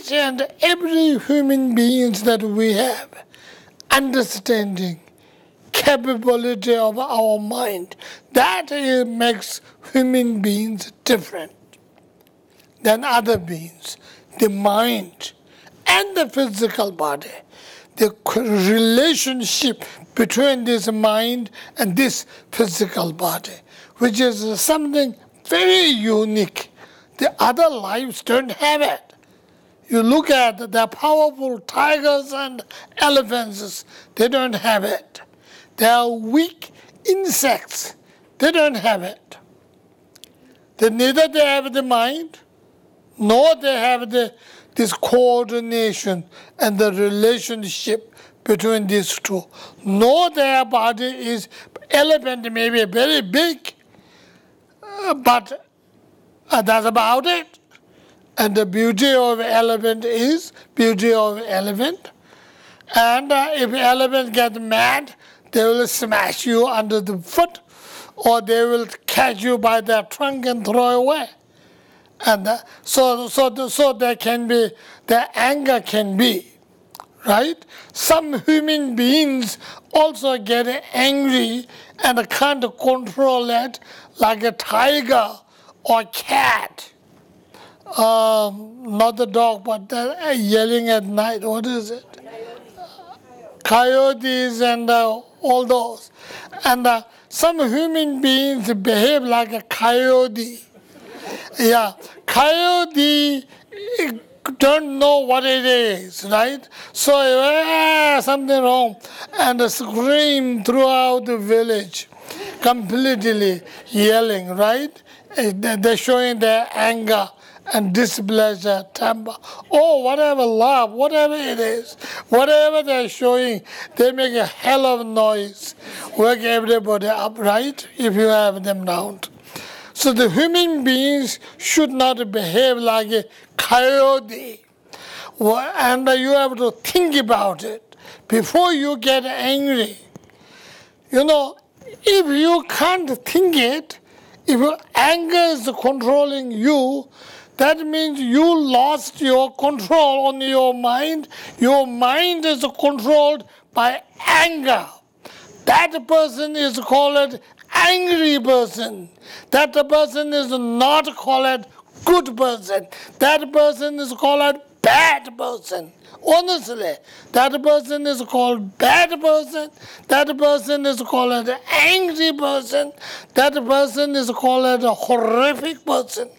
each and every human beings that we have, understanding, capability of our mind, that makes human beings different than other beings. The mind and the physical body, the relationship between this mind and this physical body, which is something very unique. The other lives don't have it. You look at the powerful tigers and elephants, they don't have it. They are weak insects, they don't have it. Neither they have the mind, nor they have this coordination and the relationship between these two. Nor their body is, elephant may be very big, but that's about it. And the beauty of elephant is beauty of elephant. And if elephant get mad, they will smash you under the foot, or they will catch you by their trunk and throw away. And so there can be, the anger can be, right? Some human beings also get angry and can't control it, like a tiger or cat. Not the dog, but yelling at night. What is it? Coyotes and all those. And some human beings behave like a coyote. Yeah, coyote don't know what it is, right? So something wrong, and scream throughout the village, completely yelling, right? They're showing their anger and displeasure, temper, or whatever, love, whatever it is, whatever they're showing, they make a hell of noise, wake everybody up, right? If you have them down. So the human beings should not behave like a coyote. And you have to think about it before you get angry. You know, if you can't think it, if your anger is controlling you, that means you lost your control on your mind. Your mind is controlled by anger. That person is called angry person. That person is not called good person. That person is called bad person. Honestly, that person is called bad person. That person is called angry person. That person is called a horrific person.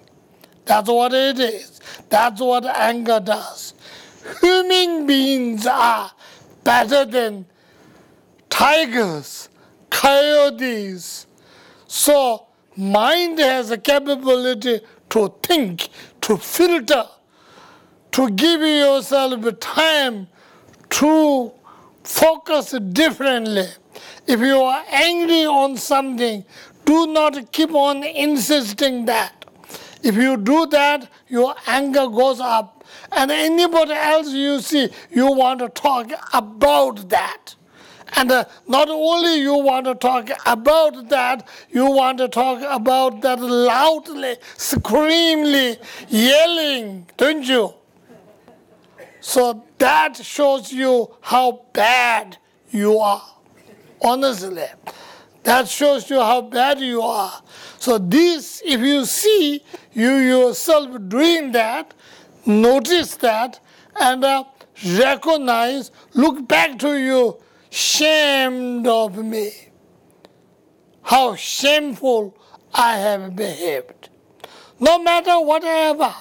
That's what it is. That's what anger does. Human beings are better than tigers, coyotes. So mind has a capability to think, to filter, to give yourself time to focus differently. If you are angry on something, do not keep on insisting that. If you do that, your anger goes up. And anybody else you see, you want to talk about that. And not only you want to talk about that, you want to talk about that loudly, screamingly, yelling, don't you? So that shows you how bad you are, honestly. That shows you how bad you are. So this, if you see you yourself doing that, notice that, and recognize, look back to you, shamed of me. How shameful I have behaved. No matter whatever,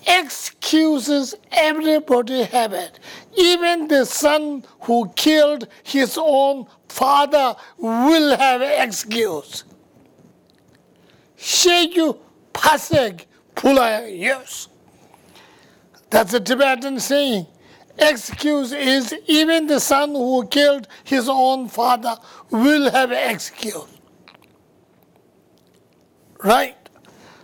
excuses everybody have it. Even the son who killed his own father will have an excuse. Sheju paseg pula yes. That's a Tibetan saying. Excuse is even the son who killed his own father will have an excuse. Right?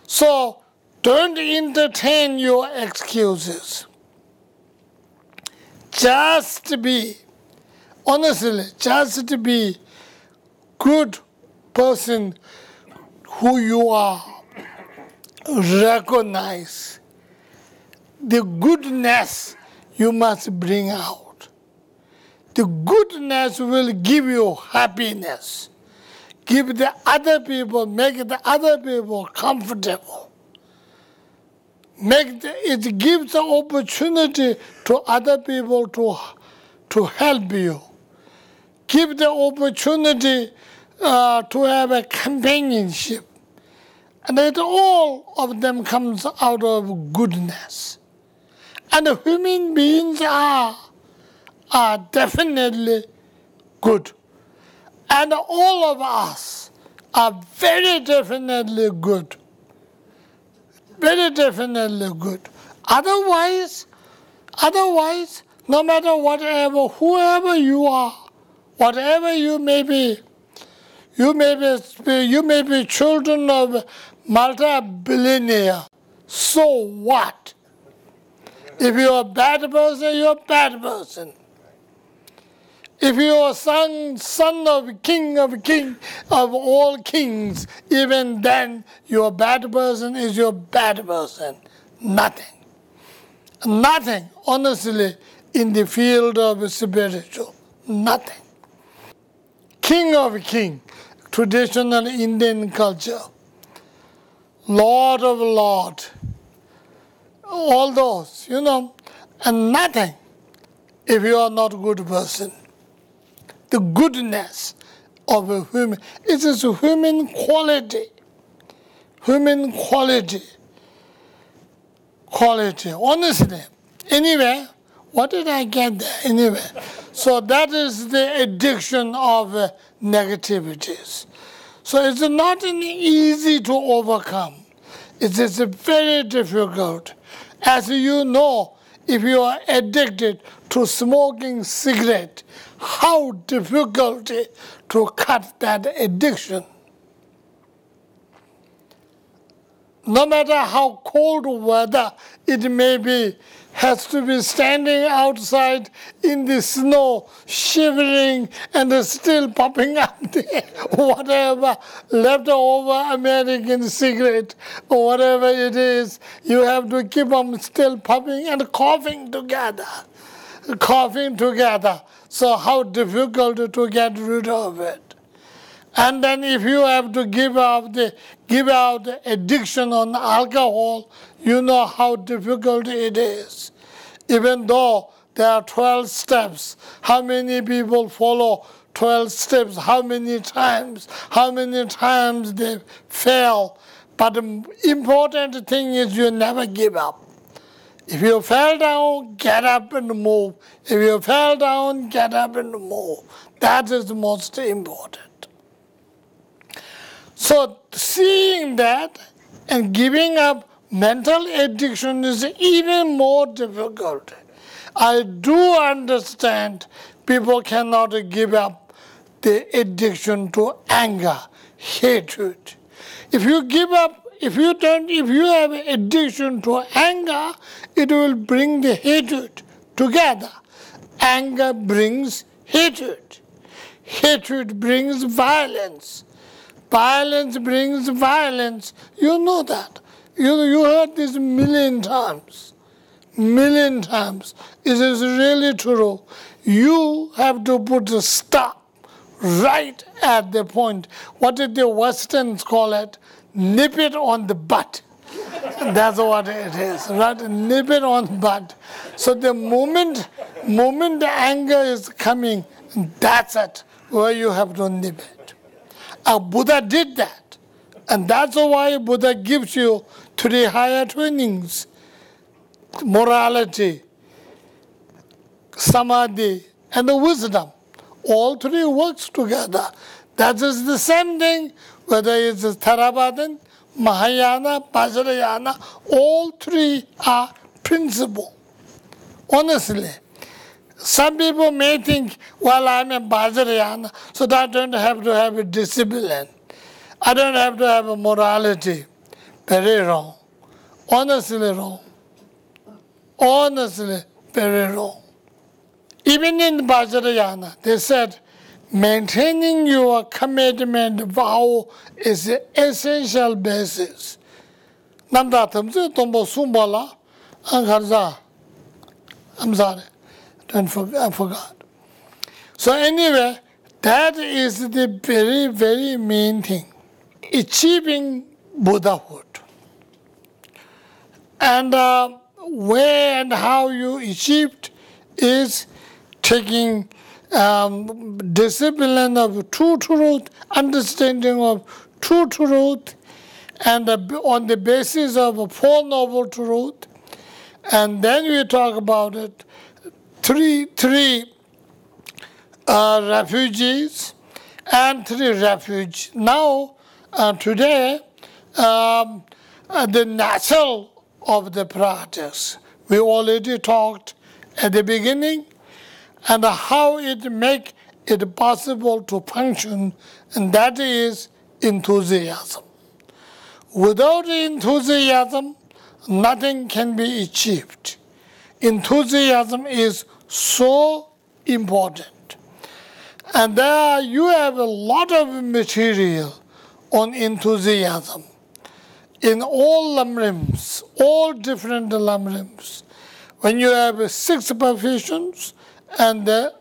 So don't entertain your excuses. Just be, honestly, just be good person who you are. Recognize the goodness you must bring out. The goodness will give you happiness. Give the other people, make the other people comfortable. It gives the opportunity to other people to help you. Give the opportunity to have a companionship. And that all of them comes out of goodness. And human beings are definitely good. And all of us are very definitely good. Very definitely good. Otherwise, no matter whatever, whoever you are, whatever you may be children of multi-billionaire. So what? If you're a bad person, you're a bad person. If you're son of king of all kings, even then your bad person is your bad person. Nothing. Nothing, honestly, in the field of spiritual. Nothing. King of king, traditional Indian culture. Lord of Lord. All those, and nothing if you are not a good person. The goodness of a human, it is a human quality. Human quality. Honestly. Anyway, what did I get there? Anyway, so that is the addiction of negativities. So it's not easy to overcome. It is very difficult. As you know, if you are addicted to smoking cigarette, how difficult to cut that addiction. No matter how cold weather it may be, has to be standing outside in the snow, shivering and still popping up whatever leftover American cigarette or whatever it is, you have to keep them still popping and coughing together. So how difficult to get rid of it. And then if you have to give out the addiction on alcohol, you know how difficult it is. Even though there are 12 steps, how many people follow 12 steps, how many times they fail. But the important thing is you never give up. If you fell down, get up and move. If you fell down, get up and move. That is the most important. So seeing that and giving up mental addiction is even more difficult. I do understand people cannot give up the addiction to anger, hatred. If you have addiction to anger, it will bring the hatred together. Anger brings hatred. Hatred brings violence. Violence brings violence. You know that. You heard this a million times. It is really true. You have to put a stop right at the point. What did the Westerns call it? Nip it on the butt. That's what it is, right? Nip it on the butt. So the moment the anger is coming, that's it, where you have to nip it. Buddha did that. And that's why Buddha gives you 3 higher trainings. Morality, samadhi, and the wisdom. All 3 works together. That is the same thing, whether it's Theravadan, Mahayana, Vajrayana, all 3 are principle. Honestly. Some people may think, well, I'm a Vajrayana, so I don't have to have a discipline. I don't have to have a morality. Very wrong. Honestly wrong. Honestly, very wrong. Even in Vajrayana, they said, maintaining your commitment vow is the essential basis. Namda tamsi tombo sumbala, Kharza. I'm sorry. I forgot. So anyway, that is the very, very main thing. Achieving Buddhahood. And where and how you achieved is taking discipline of true truth, understanding of true truth, and on the basis of Four Noble Truth. And then we talk about it, three refugees and three refuge. Now, today, the natural of the practice. We already talked at the beginning, and how it make it possible to function, and that is enthusiasm. Without enthusiasm, nothing can be achieved. Enthusiasm is so important. And there you have a lot of material on enthusiasm in all lamrims, all different lamrims. When you have 6 perfections, and there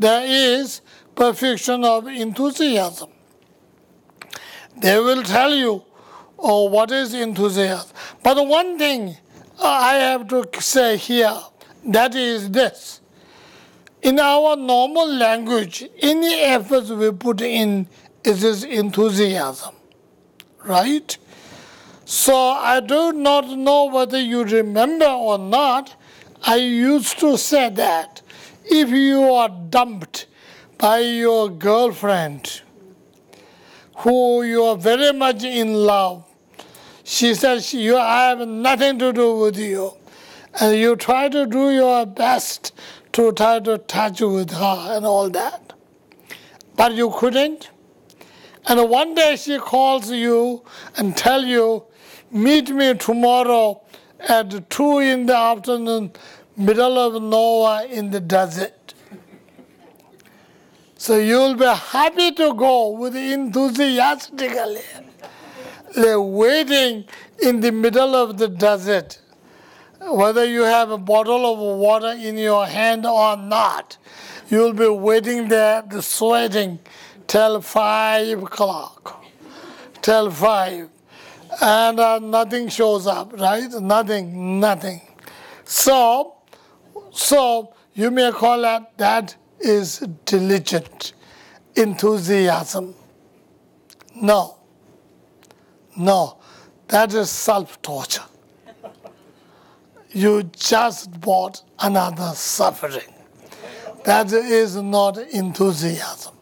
is perfection of enthusiasm. They will tell you, oh, what is enthusiasm. But one thing I have to say here, that is this. In our normal language, any efforts we put in is enthusiasm, right? So I do not know whether you remember or not. I used to say that if you are dumped by your girlfriend, who you are very much in love, she says, I have nothing to do with you. And you try to do your best to try to touch with her and all that. But you couldn't. And one day she calls you and tells you, meet me tomorrow at 2 in the afternoon, middle of nowhere in the desert. So you'll be happy to go with enthusiastically, waiting in the middle of the desert. Whether you have a bottle of water in your hand or not, you'll be waiting there, sweating, till 5 o'clock, till 5. And nothing shows up, right? Nothing. So you may call that is diligent enthusiasm. No, that is self-torture. You just bought another suffering. That is not enthusiasm.